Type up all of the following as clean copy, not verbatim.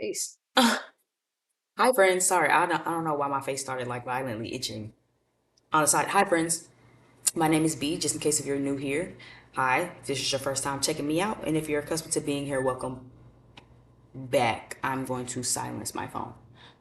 face. Hi friends, sorry, I don't know why my face started like violently itching on the side. Hi friends, my name is B, just in case if you're new here. Hi, if this is your first time checking me out, and if you're accustomed to being here, welcome back. I'm going to silence my phone.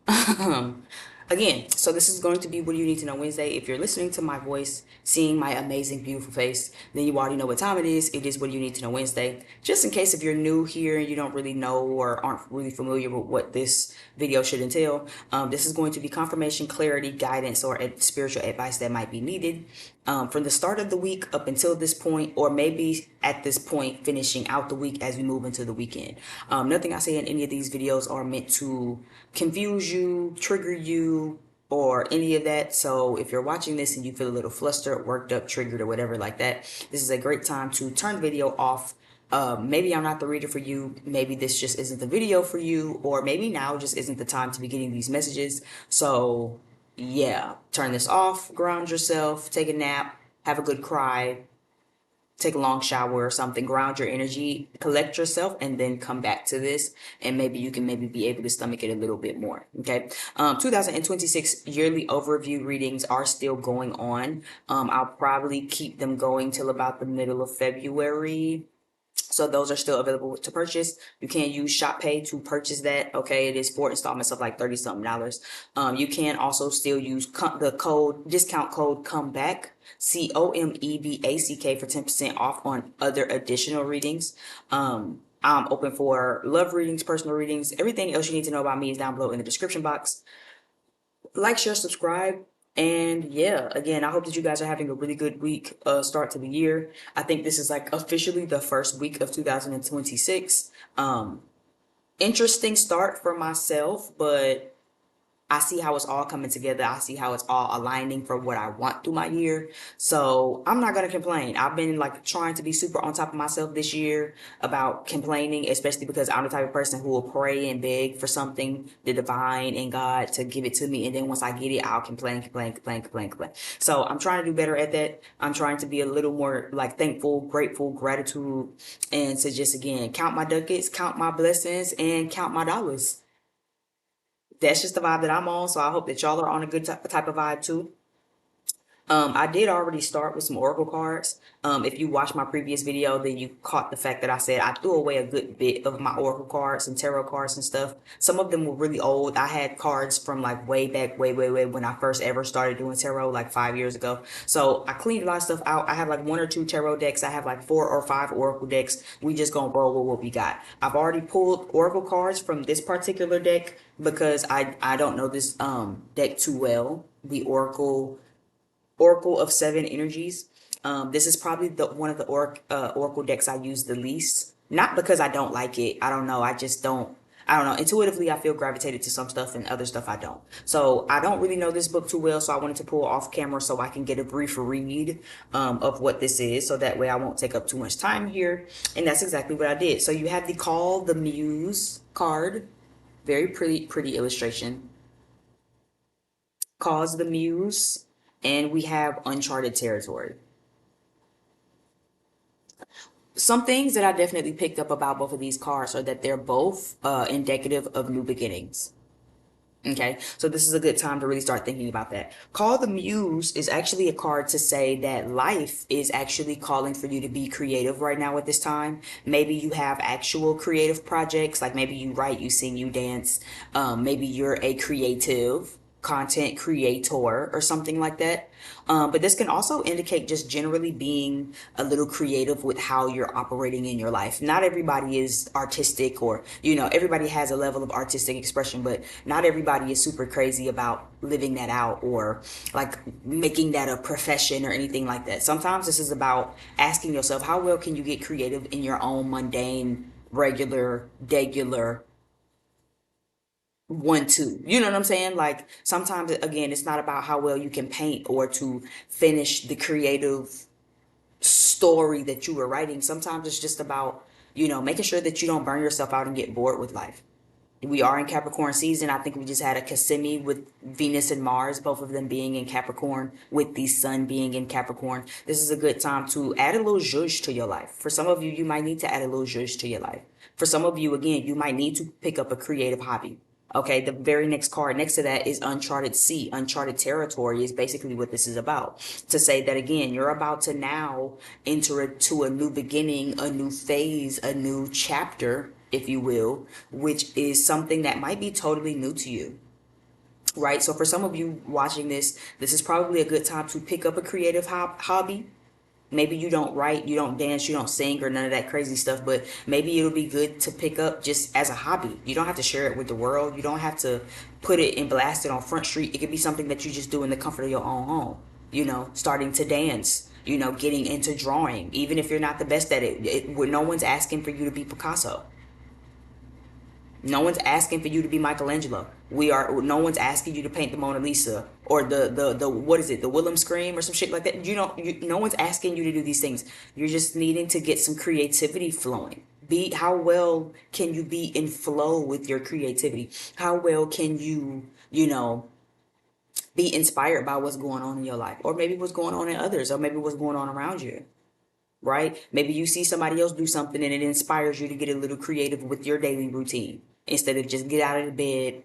Um, Again, so this is going to be What Do You Need to Know Wednesday. If you're listening to my voice, seeing my amazing, beautiful face, then you already know what time it is. It is What Do You Need to Know Wednesday. Just in case if you're new here and you don't really know or aren't really familiar with what this video should entail, this is going to be confirmation, clarity, guidance, or spiritual advice that might be needed from the start of the week up until this point, or maybe at this point, finishing out the week as we move into the weekend. Nothing I say in any of these videos are meant to confuse you, trigger you, or any of that. So if you're watching this and you feel a little flustered, worked up, triggered, or whatever like that, this is a great time to turn the video off. Maybe I'm not the reader for you. Maybe this just isn't the video for you, or maybe now just isn't the time to be getting these messages. So yeah, turn this off, ground yourself, take a nap, have a good cry, take a long shower or something, ground your energy, collect yourself, and then come back to this. And maybe you can maybe be able to stomach it a little bit more. Okay. 2026 yearly overview readings are still going on. I'll probably keep them going till about the middle of February. So those are still available to purchase. You can use Shop Pay to purchase that. Okay, it is 4 installments of like 30 something dollars. You can also still use the discount code comeback, COMEBACK, for 10% off on other additional readings. I'm open for love readings, personal readings. Everything else you need to know about me is down below in the description box. Like, share, subscribe. And yeah, again, I hope that you guys are having a really good week, start to the year. I think this is like officially the first week of 2026. Interesting start for myself, but I see how it's all coming together. I see how it's all aligning for what I want through my year. So I'm not going to complain. I've been like trying to be super on top of myself this year about complaining, especially because I'm the type of person who will pray and beg for something, the divine and God to give it to me. And then once I get it, I'll complain. So I'm trying to do better at that. I'm trying to be a little more like thankful, grateful, gratitude, and to just again count my ducats, count my blessings, and count my dollars. That's just the vibe that I'm on. So I hope that y'all are on a good type of vibe too. I did already start with some Oracle cards. If you watched my previous video, then you caught the fact that I said I threw away a good bit of my Oracle cards and tarot cards and stuff. Some of them were really old. I had cards from like way back, way when I first ever started doing tarot, like 5 years ago. So I cleaned a lot of stuff out. I have like one or two tarot decks. I have like 4 or 5 Oracle decks. We just gonna roll with what we got. I've already pulled Oracle cards from this particular deck because I don't know this deck too well. The Oracle of Seven Energies. This is probably the one of the Oracle decks I use the least. Not because I don't like it. I don't know. I just don't. I don't know. Intuitively, I feel gravitated to some stuff and other stuff I don't. So I don't really know this book too well. So I wanted to pull off camera so I can get a brief read of what this is. So that way I won't take up too much time here. And that's exactly what I did. So you have the Call the Muse card. Very pretty illustration. Calls the Muse. And we have Uncharted Territory. Some things that I definitely picked up about both of these cards are that they're both indicative of new beginnings. Okay, so this is a good time to really start thinking about that. Call the Muse is actually a card to say that life is actually calling for you to be creative right now at this time. Maybe you have actual creative projects, like maybe you write, you sing, you dance. Maybe you're a creative content creator or something like that. But this can also indicate just generally being a little creative with how you're operating in your life. Not everybody is artistic, or, everybody has a level of artistic expression, but not everybody is super crazy about living that out or like making that a profession or anything like that. Sometimes this is about asking yourself, how well can you get creative in your own mundane, regular 1, 2. You know what I'm saying? Like sometimes, again, it's not about how well you can paint or to finish the creative story that you were writing. Sometimes it's just about, making sure that you don't burn yourself out and get bored with life. We are in Capricorn season. I think we just had a Cassimi with Venus and Mars, both of them being in Capricorn, with the Sun being in Capricorn. This is a good time to add a little zhuzh to your life. For some of you, you might need to add a little zhuzh to your life. For some of you, again, you might need to pick up a creative hobby. Okay, the very next card next to that is Uncharted Sea. Uncharted territory is basically what this is about. To say that again, you're about to now enter into a new beginning, a new phase, a new chapter, if you will, which is something that might be totally new to you. Right? So for some of you watching this, this is probably a good time to pick up a creative hobby. Maybe you don't write, you don't dance, you don't sing, or none of that crazy stuff, but maybe it'll be good to pick up just as a hobby. You don't have to share it with the world. You don't have to put it and blast it on Front Street. It could be something that you just do in the comfort of your own home. Starting to dance, getting into drawing, even if you're not the best at it, where no one's asking for you to be Picasso. No one's asking for you to be Michelangelo. No one's asking you to paint the Mona Lisa or the what is it, the Willem Scream or some shit like that. No one's asking you to do these things. You're just needing to get some creativity flowing. How well can you be in flow with your creativity? How well can you be inspired by what's going on in your life, or maybe what's going on in others, or maybe what's going on around you? Right? Maybe you see somebody else do something and it inspires you to get a little creative with your daily routine. Instead of just get out of the bed,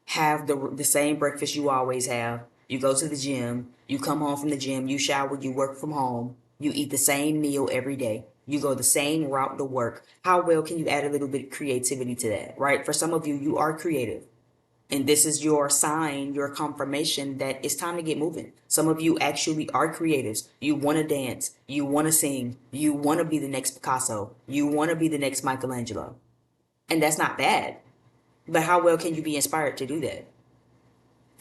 have the same breakfast you always have. You go to the gym, you come home from the gym, you shower, you work from home, you eat the same meal every day. You go the same route to work. How well can you add a little bit of creativity to that, right? For some of you, you are creative. And this is your sign, your confirmation that it's time to get moving. Some of you actually are creatives. You want to dance. You want to sing. You want to be the next Picasso. You want to be the next Michelangelo. And that's not bad. But how well can you be inspired to do that?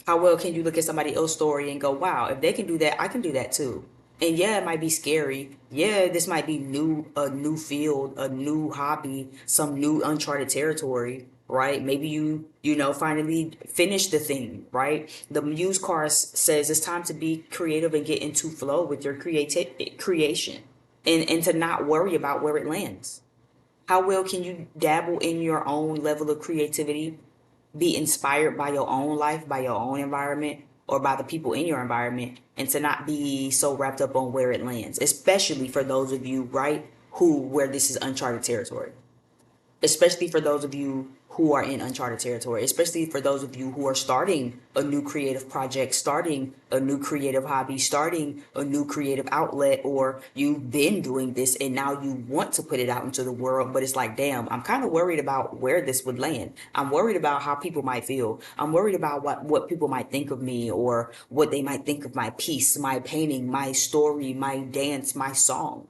How well can you look at somebody else's story and go, wow, if they can do that, I can do that too. And yeah, it might be scary. Yeah, this might be a new field, a new hobby, some new uncharted territory, right? Maybe finally finish the thing, right? The Muse card says it's time to be creative and get into flow with your creation and to not worry about where it lands. How well can you dabble in your own level of creativity, be inspired by your own life, by your own environment, or by the people in your environment, and to not be so wrapped up on where it lands, especially for those of you, right, where this is uncharted territory. Especially for those of you who are in uncharted territory, especially for those of you who are starting a new creative project, starting a new creative hobby, starting a new creative outlet, or you've been doing this and now you want to put it out into the world, but it's like, damn, I'm kind of worried about where this would land. I'm worried about how people might feel. I'm worried about what people might think of me, or what they might think of my piece, my painting, my story, my dance, my song.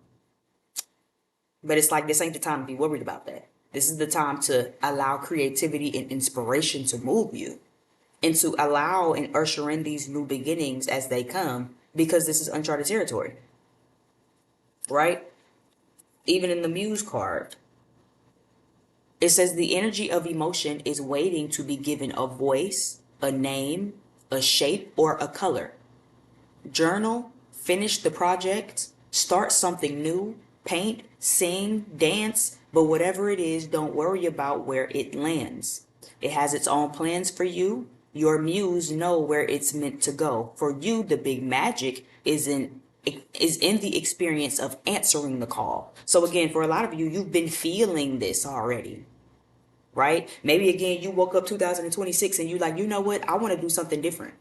But it's like, this ain't the time to be worried about that. This is the time to allow creativity and inspiration to move you, and to allow and usher in these new beginnings as they come, because this is uncharted territory, right? Even in the Muse card, it says the energy of emotion is waiting to be given a voice, a name, a shape, or a color. Journal, finish the project, start something new, paint, sing, dance, but whatever it is, don't worry about where it lands. It has its own plans for you. Your muse know where it's meant to go. For you, the big magic is in the experience of answering the call. So again, for a lot of you, you've been feeling this already, right? Maybe again, you woke up 2026 and you're like, you know what? I want to do something different.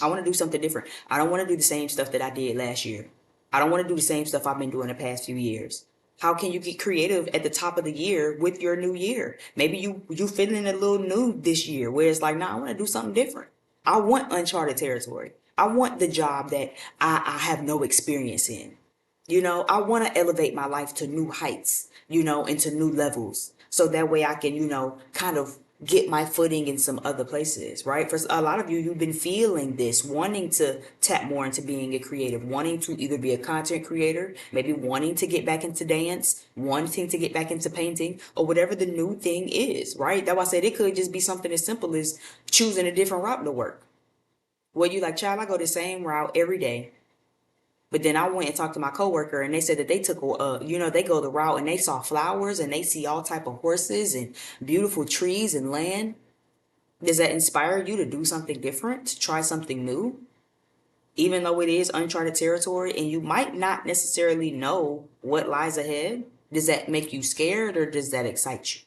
I want to do something different. I don't want to do the same stuff that I did last year. I don't want to do the same stuff I've been doing the past few years. How can you get creative at the top of the year with your new year? Maybe you feeling a little new this year, where it's like, nah, I want to do something different. I want uncharted territory. I want the job that I have no experience in. I want to elevate my life to new heights, into new levels. So that way I can, kind of get my footing in some other places, right? For a lot of you, you've been feeling this, wanting to tap more into being a creative, wanting to either be a content creator, maybe wanting to get back into dance, wanting to get back into painting, or whatever the new thing is, right? That's why I said it could just be something as simple as choosing a different route to work. Where you like, child, I go the same route every day. But then I went and talked to my coworker, and they said that they took they go the route and they saw flowers and they see all type of horses and beautiful trees and land. Does that inspire you to do something different, to try something new? Even though it is uncharted territory and you might not necessarily know what lies ahead, does that make you scared or does that excite you?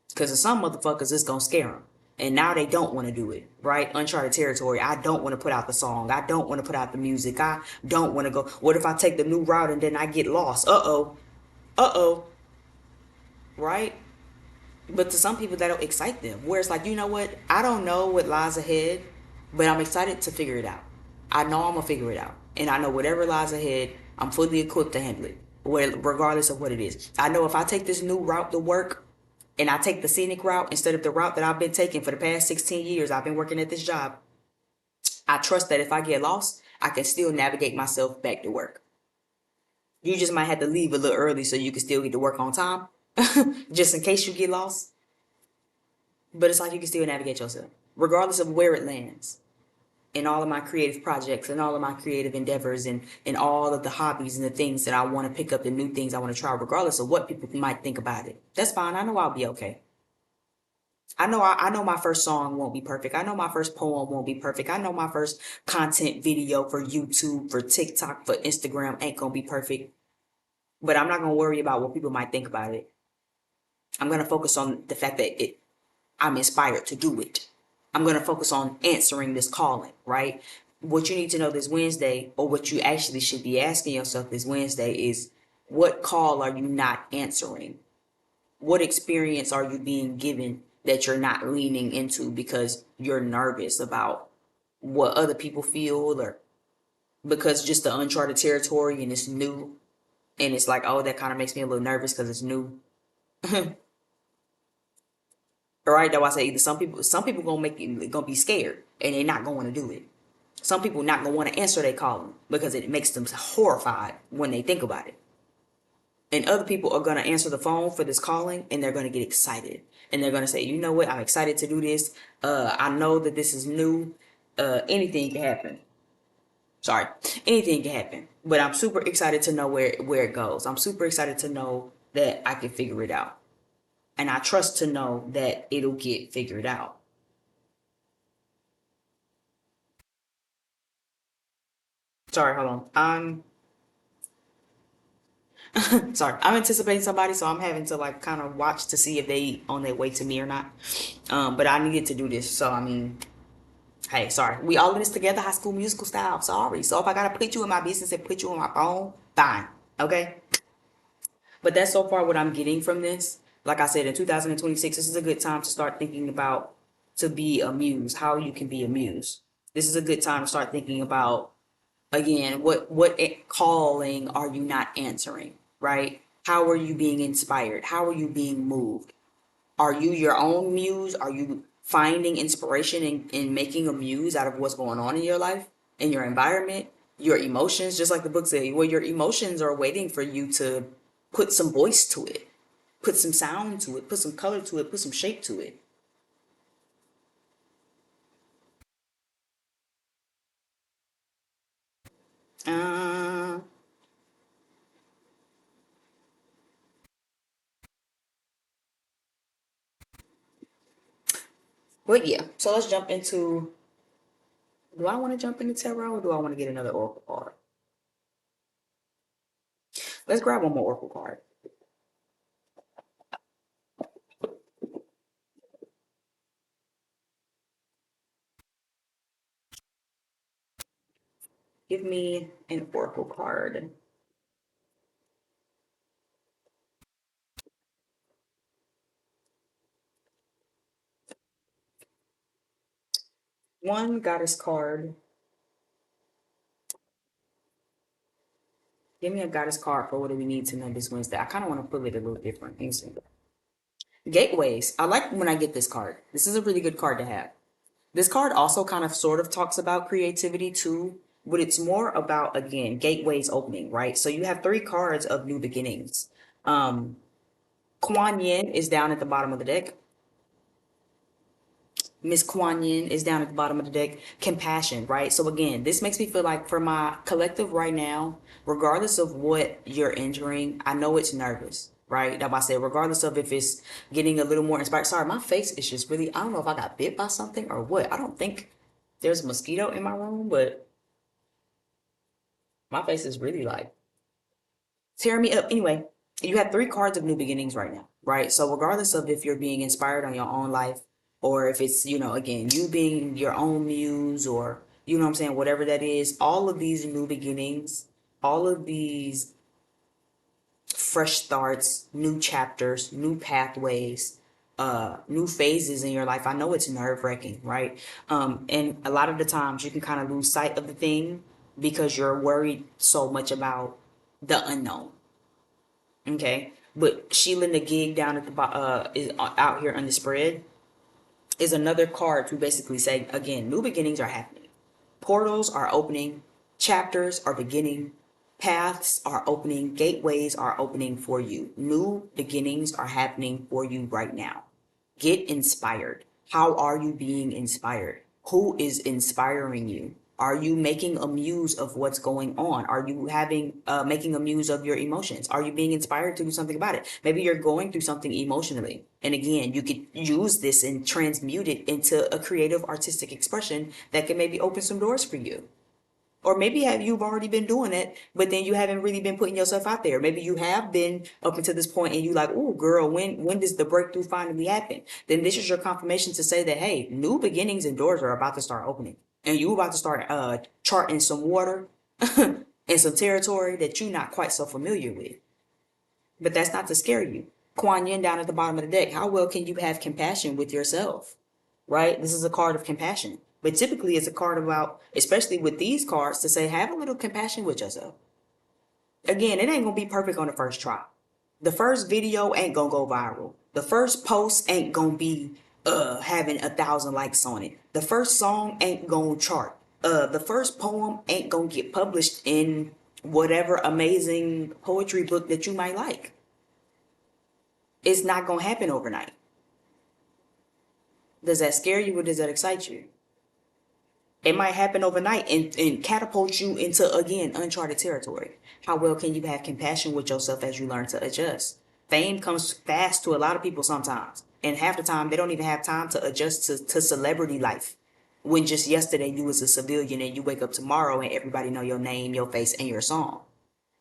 Because some motherfuckers is gonna scare them. And now they don't want to do it, right? Uncharted territory. I don't want to put out the song. I don't want to put out the music. I don't want to go. What if I take the new route and then I get lost? Uh oh. Uh oh. Right? But to some people, that'll excite them. Where it's like, you know what? I don't know what lies ahead, but I'm excited to figure it out. I know I'm going to figure it out. And I know whatever lies ahead, I'm fully equipped to handle it, regardless of what it is. I know if I take this new route to work and I take the scenic route instead of the route that I've been taking for the past 16 years, I've been working at this job. I trust that if I get lost, I can still navigate myself back to work. You just might have to leave a little early so you can still get to work on time, just in case you get lost. But it's like you can still navigate yourself, regardless of where it lands. In all of my creative projects and all of my creative endeavors and all of the hobbies and the things that I want to pick up, the new things I want to try, regardless of what people might think about it. That's fine. I know I'll be okay. I know my first song won't be perfect. I know my first poem won't be perfect. I know my first content video for YouTube, for TikTok, for Instagram ain't gonna be perfect. But I'm not gonna worry about what people might think about it. I'm gonna focus on the fact that I'm inspired to do it. I'm going to focus on answering this calling, right? What you need to know this Wednesday, or what you actually should be asking yourself this Wednesday, is what call are you not answering? What experience are you being given that you're not leaning into because you're nervous about what other people feel, or because just the uncharted territory and it's new and it's like, oh, that kind of makes me a little nervous because it's new. Right? That's why I say either some people gonna be scared and they're not going to do it. Some people not gonna want to answer their calling because it makes them horrified when they think about it. And other people are gonna answer the phone for this calling and they're gonna get excited and they're gonna say, you know what, I'm excited to do this. I know that this is new. Anything can happen. Sorry, anything can happen. But I'm super excited to know where it goes. I'm super excited to know that I can figure it out. And I trust to know that it'll get figured out. Sorry, hold on. Sorry. I'm anticipating somebody, so I'm having to like kind of watch to see if they on their way to me or not. But I needed to do this, so I mean, hey, sorry. We all in this together, High School Musical style. Sorry. So if I gotta put you in my business and put you on my phone, fine. Okay. But that's so far what I'm getting from this. Like I said, in 2026, this is a good time to start thinking about to be a muse, how you can be a muse. This is a good time to start thinking about again, what calling are you not answering, right? How are you being inspired? How are you being moved? Are you your own muse? Are you finding inspiration in making a muse out of what's going on in your life, in your environment, your emotions? Just like the book said, well, your emotions are waiting for you to put some voice to it, put some sound to it, put some color to it, put some shape to it. Uh, but yeah, so let's jump into. Do I want to jump into tarot or do I want to get another oracle card? Let's grab one more oracle card. Give me an oracle card. One goddess card. Give me a goddess card for what do we need to know this Wednesday. I kind of want to put it a little different. Gateways. I like when I get this card. This is a really good card to have. This card also kind of sort of talks about creativity too, but it's more about, again, gateways opening, right? So you have three cards of new beginnings. Um, Kuan Yin is down at the bottom of the deck. Miss Kuan Yin is down at the bottom of the deck. Compassion, right? So again, this makes me feel like for my collective right now, regardless of what you're entering, I know it's nervous, right? That's why I said, regardless of if it's getting a little more inspired. Sorry, my face is just really, I don't know if I got bit by something or what. I don't think there's a mosquito in my room, but my face is really like tearing me up. Anyway, you have three cards of new beginnings right now, right? So regardless of if you're being inspired on your own life or if it's, again, you being your own muse or, what I'm saying, whatever that is, all of these new beginnings, all of these fresh starts, new chapters, new pathways, new phases in your life. I know it's nerve wracking, right? And a lot of the times you can kind of lose sight of the thing because you're worried so much about the unknown. Okay, but Sheila the gig down at the is out here on the spread is another card to basically say again, new beginnings are happening, portals are opening, chapters are beginning, paths are opening, gateways are opening for you. New beginnings are happening for you right now. Get inspired. How are you being inspired? Who is inspiring you? Are you making a muse of what's going on? Are you having making a muse of your emotions? Are you being inspired to do something about it? Maybe you're going through something emotionally. And again, you could use this and transmute it into a creative artistic expression that can maybe open some doors for you. Or maybe you've already been doing it, but then you haven't really been putting yourself out there. Maybe you have been up until this point and you like, oh girl, when does the breakthrough finally happen? Then this is your confirmation to say that, hey, new beginnings and doors are about to start opening. And you about to start charting some water and some territory that you're not quite so familiar with. But that's not to scare you. Kuan Yin down at the bottom of the deck. How well can you have compassion with yourself? Right? This is a card of compassion. But typically it's a card about, especially with these cards, to say have a little compassion with yourself. Again, it ain't gonna be perfect on the first try. The first video ain't gonna go viral. The first post ain't gonna be having 1,000 likes on it. The first song ain't gonna chart. The first poem ain't gonna get published in whatever amazing poetry book that you might like. It's not gonna happen overnight. Does that scare you or does that excite you? It might happen overnight and catapult you into, again, uncharted territory. How well can you have compassion with yourself as you learn to adjust? Fame comes fast to a lot of people sometimes. And half the time, they don't even have time to adjust to celebrity life. When just yesterday you was a civilian and you wake up tomorrow and everybody know your name, your face, and your song.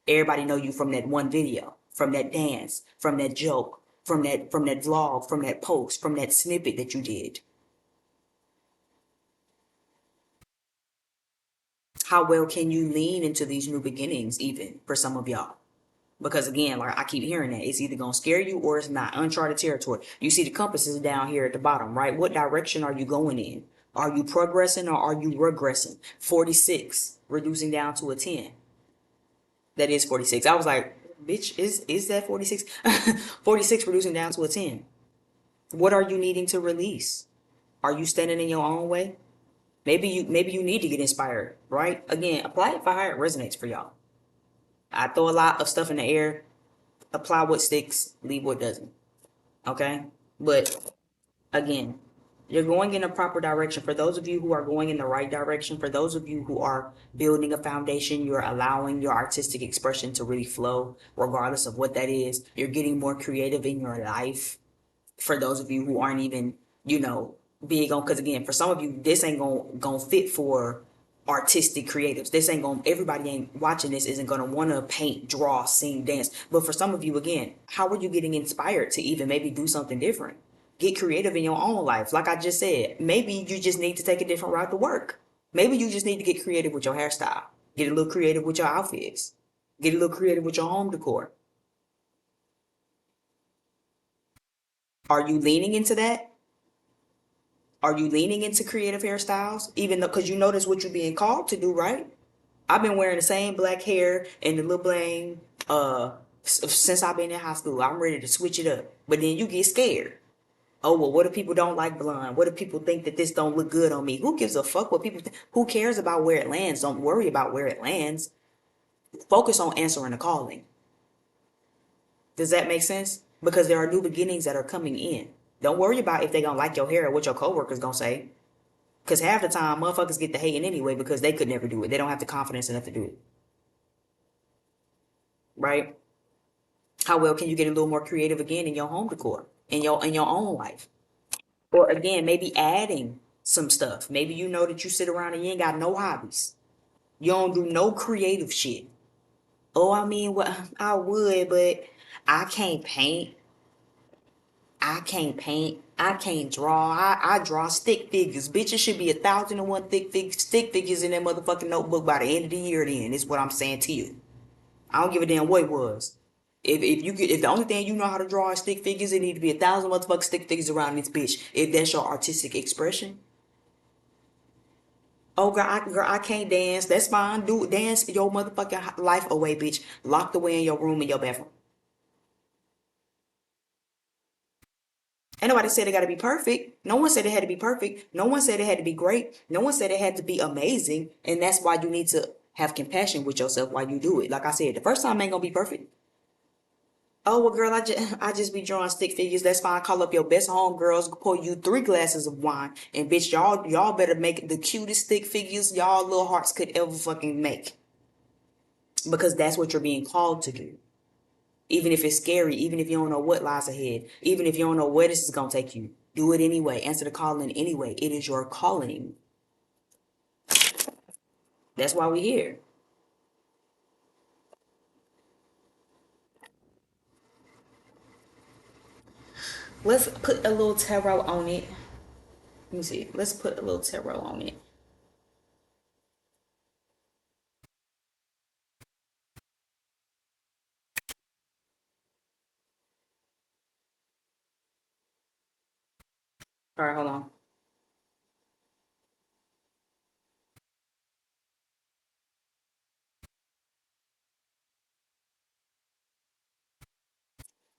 Everybody know you from that one video, from that dance, from that joke, from that vlog, from that post, from that snippet that you did. How well can you lean into these new beginnings even for some of y'all? Because again, like I keep hearing that, it's either gonna scare you or it's not. Uncharted territory. You see the compasses down here at the bottom, right? What direction are you going in? Are you progressing or are you regressing? 46 reducing down to a 10. That is 46. I was like, bitch, is that 46? 46 reducing down to a 10. What are you needing to release? Are you standing in your own way? Maybe you need to get inspired, right? Again, apply it for how it resonates for y'all. I throw a lot of stuff in the air, apply what sticks, leave what doesn't. Okay? But again, you're going in a proper direction. For those of you who are going in the right direction, for those of you who are building a foundation, you're allowing your artistic expression to really flow, regardless of what that is. You're getting more creative in your life. For those of you who aren't even, big on, because again, for some of you, this ain't gonna fit for artistic creatives. This ain't gonna, everybody ain't watching this isn't gonna want to paint, draw, sing, dance. But for some of you, again, how are you getting inspired to even maybe do something different? Get creative in your own life. Like I just said, maybe you just need to take a different route to work. Maybe you just need to get creative with your hairstyle. Get a little creative with your outfits. Get a little creative with your home decor. Are you leaning into that? Are you leaning into creative hairstyles? Even though, because you know that's what you're being called to do, right? I've been wearing the same black hair and the little bling since I've been in high school. I'm ready to switch it up. But then you get scared. Oh, well, what if people don't like blonde? What if people think that this don't look good on me? Who gives a fuck what people think? Who cares about where it lands? Don't worry about where it lands. Focus on answering the calling. Does that make sense? Because there are new beginnings that are coming in. Don't worry about if they gonna like your hair or what your coworkers gonna say. Cause half the time motherfuckers get the hating anyway because they could never do it. They don't have the confidence enough to do it. Right? How well can you get a little more creative again in your home decor, in your own life? Or again, maybe adding some stuff. Maybe you know that you sit around and you ain't got no hobbies. You don't do no creative shit. Oh, I mean, well, I would, but I can't paint. I can't paint. I can't draw. I draw stick figures. Bitches should be 1,001 stick figures in that motherfucking notebook by the end of the year. Then is what I'm saying to you. I don't give a damn what it was. If the only thing you know how to draw is stick figures, it need to be 1,000 motherfucking stick figures around this bitch. If that's your artistic expression. Oh girl, I can't dance. That's fine. Do dance your motherfucking life away, bitch. Locked away in your room in your bathroom. Ain't nobody said it got to be perfect. No one said it had to be perfect. No one said it had to be great. No one said it had to be amazing. And that's why you need to have compassion with yourself while you do it. Like I said, the first time ain't gonna be perfect. Oh well, girl, I just be drawing stick figures. That's fine. Call up your best homegirls, pour you 3 glasses of wine, and bitch, y'all better make the cutest stick figures y'all little hearts could ever fucking make, because that's what you're being called to do. Even if it's scary, even if you don't know what lies ahead, even if you don't know where this is gonna take you, do it anyway. Answer the calling anyway. It is your calling. That's why we're here. Let's put a little tarot on it. Let me see. Let's put a little tarot on it. All right, hold on.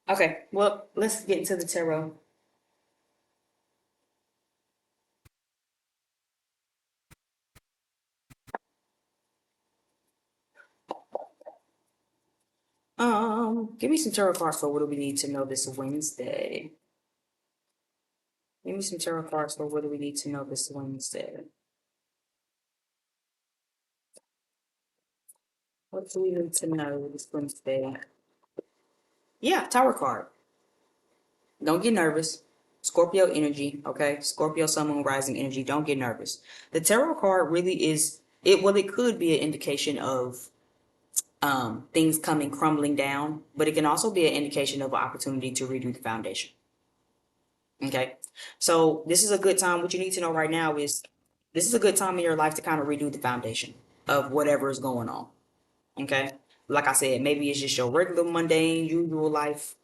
Okay, well, let's get into the tarot. Give me some tarot cards for what do we need to know this Wednesday. Give me some tarot cards for what do we need to know this Wednesday. What do we need to know this Wednesday? Yeah, Tower card. Don't get nervous. Scorpio energy, okay? Scorpio, Sun, Moon, Rising energy. Don't get nervous. The tarot card really is it. Well, it could be an indication of things coming crumbling down, but it can also be an indication of an opportunity to redo the foundation. Okay, so this is a good time. What you need to know right now is this is a good time in your life to kind of redo the foundation of whatever is going on. Okay. Like I said, maybe it's just your regular mundane usual life.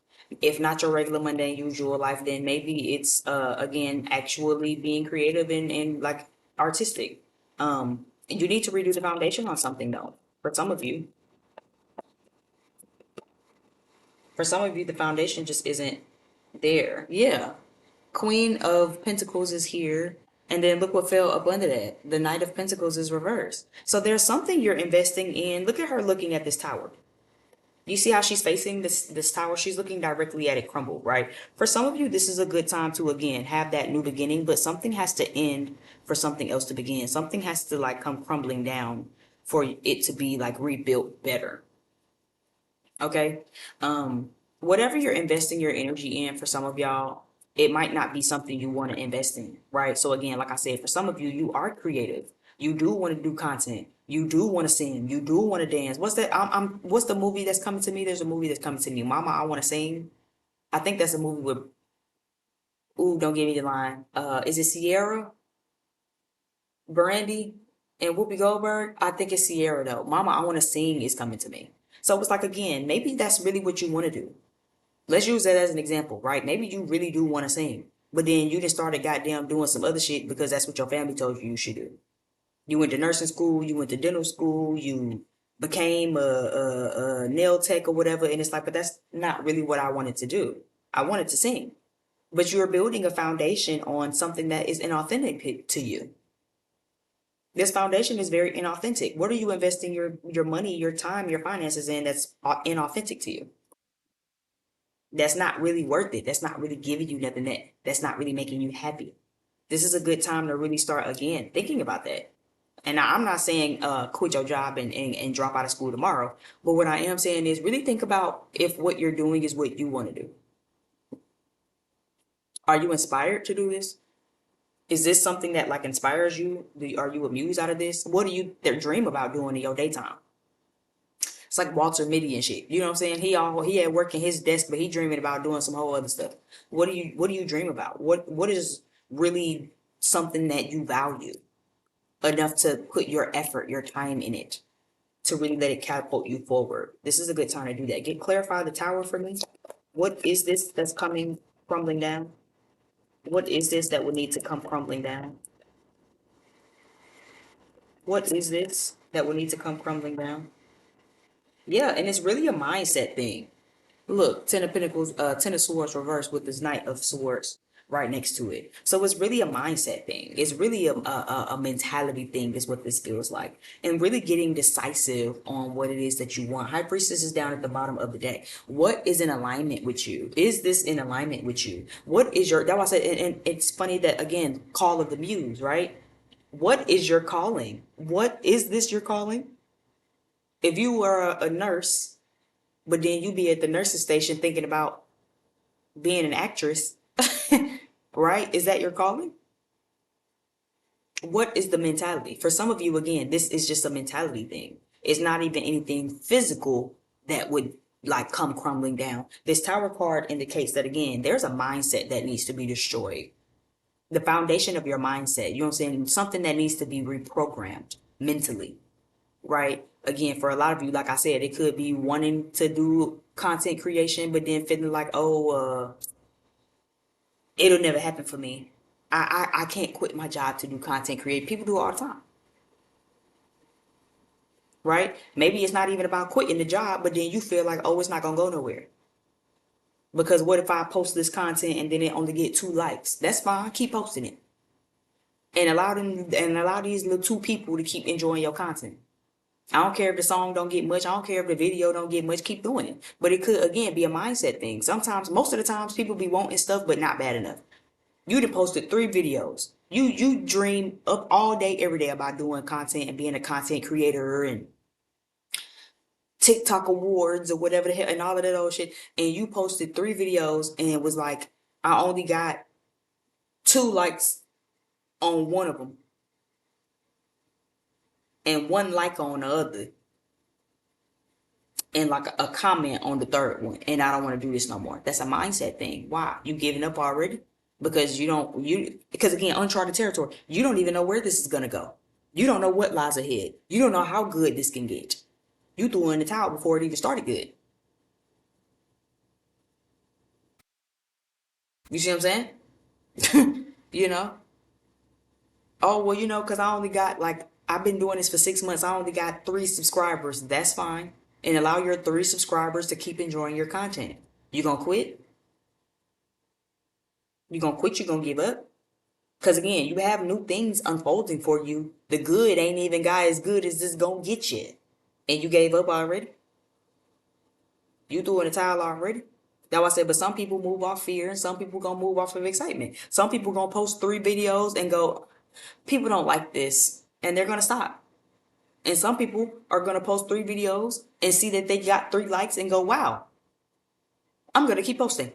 If not your regular mundane usual life, then maybe it's again actually being creative and like artistic. You need to redo the foundation on something though. For some of you, for some of you, the foundation just isn't there. Yeah. Queen of Pentacles is here. And then look what fell up under that. The Knight of Pentacles is reversed. So there's something you're investing in. Look at her looking at this tower. You see how she's facing this tower? She's looking directly at it crumble, right? For some of you, this is a good time to again have that new beginning, but something has to end for something else to begin. Something has to like come crumbling down for it to be like rebuilt better. Okay. Whatever you're investing your energy in for some of y'all, it might not be something you want to invest in, right? So again, like I said, for some of you, you are creative. You do want to do content. You do want to sing. You do want to dance. What's that? What's the movie that's coming to me? There's a movie that's coming to me. Mama, I want to sing. I think that's a movie with. Ooh, don't give me the line. Is it Sierra, Brandy, and Whoopi Goldberg? I think it's Sierra though. Mama, I want to sing is coming to me. So it's like again, maybe that's really what you want to do. Let's use that as an example, right? Maybe you really do want to sing, but then you just started goddamn doing some other shit because that's what your family told you you should do. You went to nursing school, you went to dental school, you became a nail tech or whatever, and it's like, but that's not really what I wanted to do. I wanted to sing, but you're building a foundation on something that is inauthentic to you. This foundation is very inauthentic. What are you investing your money, your time, your finances in that's inauthentic to you? That's not really worth it. That's not really giving you nothing that's not really making you happy. This is a good time to really start again thinking about that. And now, I'm not saying quit your job and drop out of school tomorrow. But what I am saying is really think about if what you're doing is what you want to do. Are you inspired to do this? Is this something that like inspires you? Are you amused out of this? What do you dream about doing in your daytime? It's like Walter Mitty and shit. You know what I'm saying? He had work in his desk, but he dreaming about doing some whole other stuff. What do you dream about? What is really something that you value enough to put your effort, your time in it to really let it catapult you forward? This is a good time to do that. Clarify the tower for me. What is this that's coming crumbling down? What is this that would need to come crumbling down? What is this that would need to come crumbling down? Yeah, and it's really a mindset thing. Look, Ten of Pentacles, Ten of Swords reversed with this Knight of Swords right next to it. So it's really a mindset thing. It's really a mentality thing is what this feels like. And really getting decisive on what it is that you want. High Priestess is down at the bottom of the deck. What is in alignment with you? Is this in alignment with you? What is your, that was it, and it's funny that, again, call of the muse, right? What is your calling? What is this your calling? If you were a nurse, but then you be at the nurse's station thinking about being an actress, right? Is that your calling? What is the mentality? For some of you, again, this is just a mentality thing. It's not even anything physical that would like come crumbling down. This tower card indicates that, again, there's a mindset that needs to be destroyed. The foundation of your mindset, you know what I'm saying? Something that needs to be reprogrammed mentally, right? Again, for a lot of you, like I said, it could be wanting to do content creation, but then feeling like, oh, it'll never happen for me. I can't quit my job to do content create. People do it all the time, right? Maybe it's not even about quitting the job, but then you feel like, oh, it's not gonna go nowhere. Because what if I post this content and then it only get 2 likes? That's fine. Keep posting it. And allow these little 2 people to keep enjoying your content. I don't care if the song don't get much. I don't care if the video don't get much. Keep doing it. But it could, again, be a mindset thing. Sometimes, most of the times, people be wanting stuff, but not bad enough. You done posted 3 videos. You dream up all day, every day about doing content and being a content creator and TikTok awards or whatever the hell and all of that old shit. And you posted 3 videos and it was like, I only got 2 likes on one of them and 1 like on the other. And like a comment on the third one, and I don't want to do this no more. That's a mindset thing. Why? You giving up already? Because again, uncharted territory. You don't even know where this is gonna go. You don't know what lies ahead. You don't know how good this can get. You threw in the towel before it even started good. You see what I'm saying? You know? Oh, well, because I only got like, I've been doing this for 6 months. I only got 3 subscribers. That's fine. And allow your 3 subscribers to keep enjoying your content. You gonna quit? You gonna quit? You gonna give up? Because again, you have new things unfolding for you. The good ain't even got as good as this gonna get you. And you gave up already? You threw in the towel already? That's why I said, but some people move off fear and some people gonna move off of excitement. Some people gonna post 3 videos and go, people don't like this, and they're gonna stop. And some people are gonna post 3 videos and see that they got 3 likes and go, wow, I'm gonna keep posting.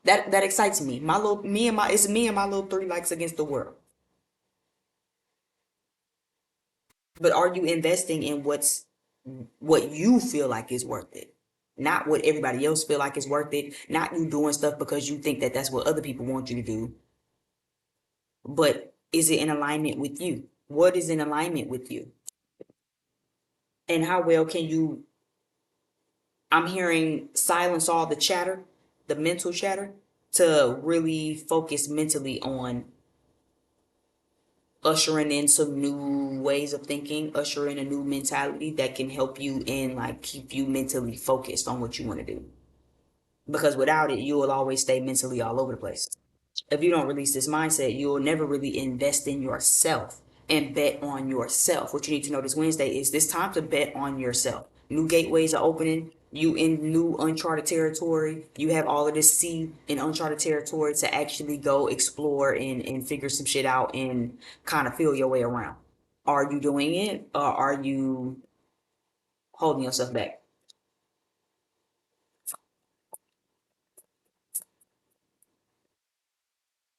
That excites me. It's me and my little 3 likes against the world. But are you investing in what you feel like is worth it? Not what everybody else feel like is worth it. Not you doing stuff because you think that that's what other people want you to do. But is it in alignment with you? What is in alignment with you? And how well can you, I'm hearing, silence all the chatter, the mental chatter, to really focus mentally on ushering in some new ways of thinking, usher in a new mentality that can help you and like keep you mentally focused on what you want to do. Because without it, you will always stay mentally all over the place. If you don't release this mindset, you will never really invest in yourself and bet on yourself. What you need to know this Wednesday is this time to bet on yourself. New gateways are opening. You in new uncharted territory. You have all of this sea in uncharted territory to actually go explore and figure some shit out and kind of feel your way around. Are you doing it, or are you holding yourself back?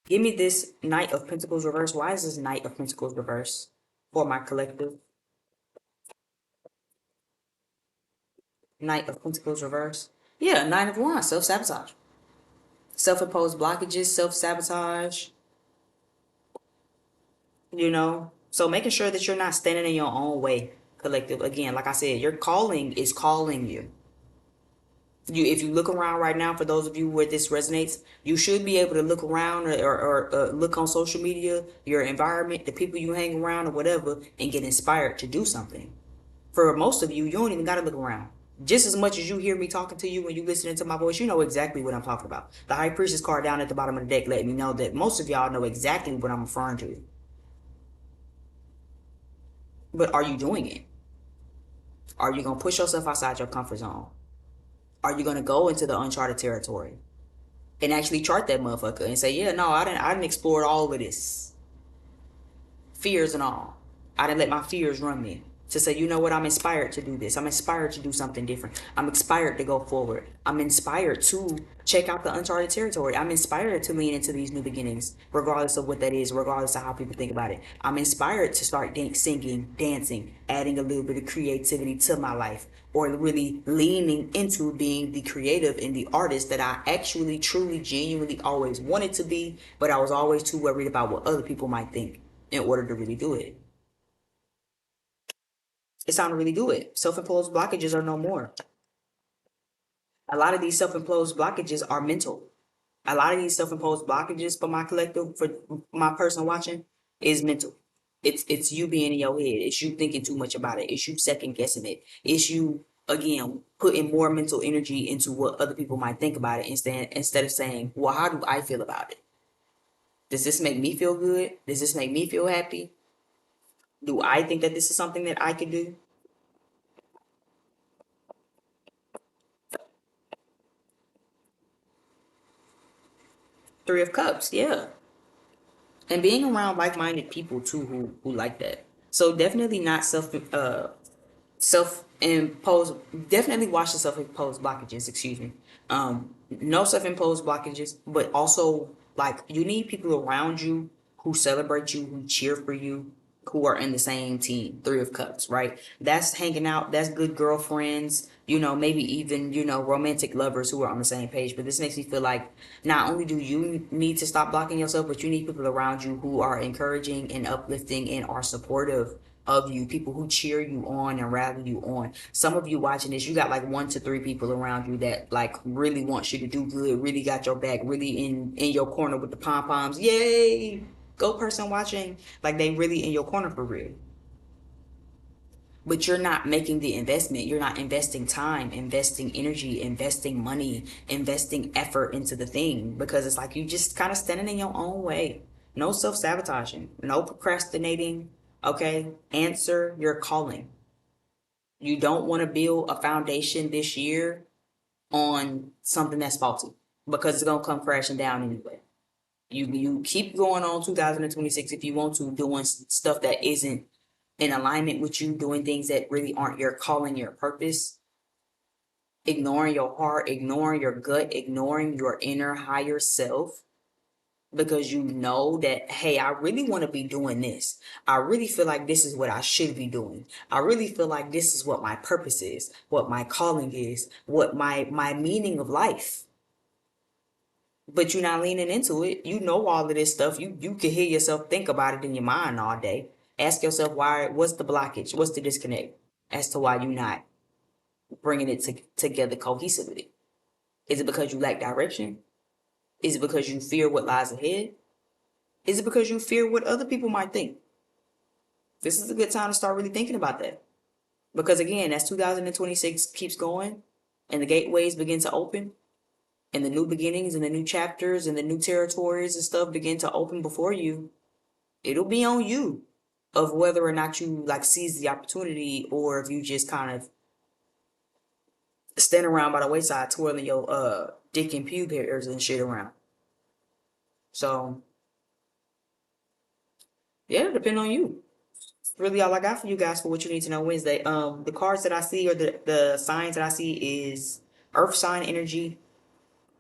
Give me this Knight of Pentacles reverse. Why is this Knight of Pentacles reverse for my collective? Knight of Pentacles reverse. Yeah, Nine of Wands, self-sabotage. Self-imposed blockages, self-sabotage, you know? So making sure that you're not standing in your own way, collective. Again, like I said, your calling is calling you. If you look around right now, for those of you where this resonates, you should be able to look around or look on social media, your environment, the people you hang around or whatever, and get inspired to do something. For most of you, you don't even got to look around. Just as much as you hear me talking to you when you listening to my voice, you know exactly what I'm talking about. The High Priestess card down at the bottom of the deck let me know that most of y'all know exactly what I'm referring to. But are you doing it? Are you going to push yourself outside your comfort zone? Are you going to go into the uncharted territory and actually chart that motherfucker and say, yeah, no, I didn't explore all of this. Fears and all. I didn't let my fears run me. To say, you know what, I'm inspired to do this. I'm inspired to do something different. I'm inspired to go forward. I'm inspired to check out the uncharted territory. I'm inspired to lean into these new beginnings, regardless of what that is, regardless of how people think about it. I'm inspired to start singing, dancing, adding a little bit of creativity to my life, or really leaning into being the creative and the artist that I actually, truly, genuinely always wanted to be, but I was always too worried about what other people might think in order to really do it. It's time to really do it. Self-imposed blockages are no more. A lot of these self-imposed blockages are mental. A lot of these self-imposed blockages for my collective, for my person watching, is mental. It's you being in your head. It's you thinking too much about it. It's you second guessing it. It's you again putting more mental energy into what other people might think about it instead of saying, well, how do I feel about it? Does this make me feel good? Does this make me feel happy? Do I think that this is something that I can do? Three of Cups, yeah. And being around like-minded people too who like that. So definitely not self-imposed. Definitely watch the self-imposed blockages. Excuse me. No self-imposed blockages, but also like you need people around you who celebrate you, who cheer for you, who are in the same team. Three of Cups, right? That's hanging out. That's good girlfriends. Maybe even romantic lovers who are on the same page. But this makes me feel like not only do you need to stop blocking yourself, but you need people around you who are encouraging and uplifting and are supportive of you, people who cheer you on and rally you on. Some of you watching this, you got like 1 to 3 people around you that like really wants you to do good, really got your back, really in your corner with the pom poms. Yay! Go person watching, like they really in your corner for real. But you're not making the investment. You're not investing time, investing energy, investing money, investing effort into the thing because it's like you just kind of standing in your own way. No self-sabotaging, no procrastinating. Okay, answer your calling. You don't want to build a foundation this year on something that's faulty because it's gonna come crashing down anyway. You keep going on 2026 if you want to, doing stuff that isn't in alignment with you, doing things that really aren't your calling, your purpose, ignoring your heart, ignoring your gut, ignoring your inner higher self because you know that, hey, I really want to be doing this. I really feel like this is what I should be doing. I really feel like this is what my purpose is, what my calling is, what my meaning of life. But you're not leaning into it. You know all of this stuff. You can hear yourself think about it in your mind all day. Ask yourself why. What's the blockage? What's the disconnect as to why you're not bringing it together cohesively? Is it because you lack direction? Is it because you fear what lies ahead? Is it because you fear what other people might think? This is a good time to start really thinking about that. Because again, as 2026 keeps going and the gateways begin to open and the new beginnings and the new chapters and the new territories and stuff begin to open before you, it'll be on you of whether or not you like seize the opportunity or if you just kind of stand around by the wayside twirling your dick and pube hairs and shit around. So yeah, depend on you. Really all I got for you guys for what you need to know Wednesday. The cards that I see or the signs that I see is Earth sign energy,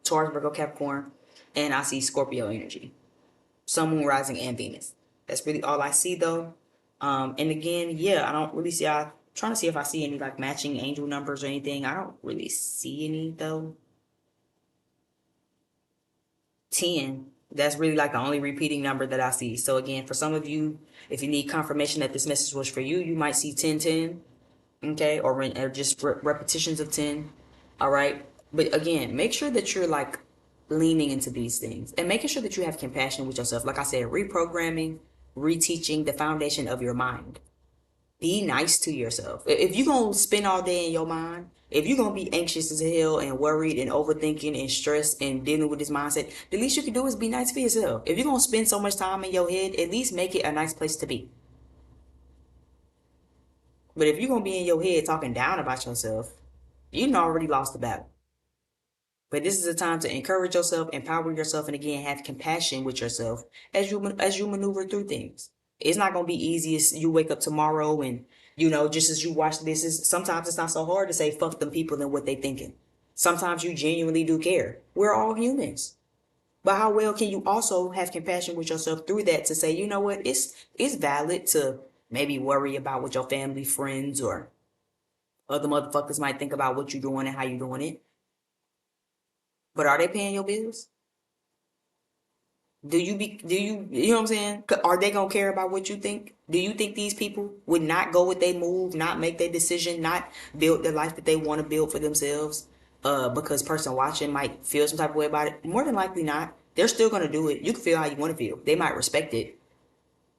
Taurus, Virgo, Capricorn, and I see Scorpio energy. Sun, Moon, Rising, and Venus. That's really all I see though. And again, yeah, I don't really see. I trying to see if I see any like matching angel numbers or anything. I don't really see any though. 10. That's really like the only repeating number that I see. So again, for some of you, if you need confirmation that this message was for you, you might see 1010. Okay, or just repetitions of 10. All right, but again, make sure that you're like leaning into these things and making sure that you have compassion with yourself. Like I said, reprogramming, reteaching the foundation of your mind. Be nice to yourself. If you're gonna spend all day in your mind, if you're gonna be anxious as hell and worried and overthinking and stressed and dealing with this mindset, the least you can do is be nice for yourself. If you're gonna spend so much time in your head, at least make it a nice place to be. But if you're gonna be in your head talking down about yourself, you done already lost the battle. But this is a time to encourage yourself, empower yourself, and again have compassion with yourself as you maneuver through things. It's not gonna be easy as you wake up tomorrow and just as you watch this is sometimes it's not so hard to say fuck them people and what they thinking. Sometimes you genuinely do care. We're all humans. But how well can you also have compassion with yourself through that to say, you know what, it's valid to maybe worry about what your family, friends, or other motherfuckers might think about what you're doing and how you're doing it. But are they paying your bills? Do you know what I'm saying? Are they gonna care about what you think? Do you think these people would not go with their move, not make their decision, not build the life that they want to build for themselves? Because person watching might feel some type of way about it. More than likely not. They're still gonna do it. You can feel how you want to feel. They might respect it.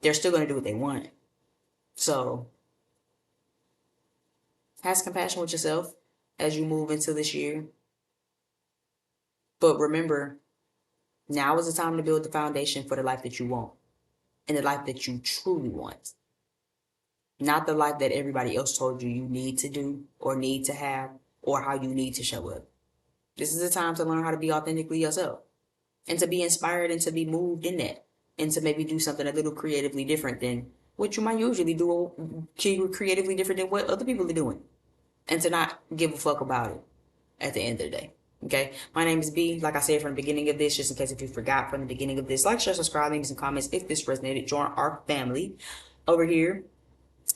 They're still gonna do what they want. So have compassion with yourself as you move into this year. But remember, now is the time to build the foundation for the life that you want and the life that you truly want. Not the life that everybody else told you need to do or need to have or how you need to show up. This is the time to learn how to be authentically yourself and to be inspired and to be moved in that and to maybe do something a little creatively different than what you might usually do, creatively different than what other people are doing, and to not give a fuck about it at the end of the day. Okay, my name is B. Like I said from the beginning of this, just in case if you forgot from the beginning of this, like, share, subscribe, leave me some comments if this resonated. Join our family over here.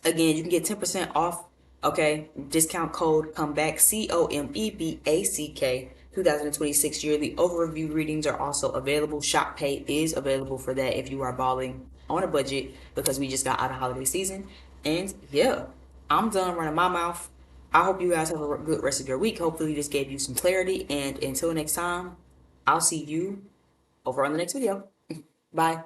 Again, you can get 10% off. Okay, discount code comeback, COMEBACK. 2026 yearly overview readings are also available. Shop pay is available for that if you are balling on a budget because we just got out of holiday season. And yeah, I'm done running my mouth. I hope you guys have a good rest of your week. Hopefully this gave you some clarity, and until next time, I'll see you over on the next video. Bye.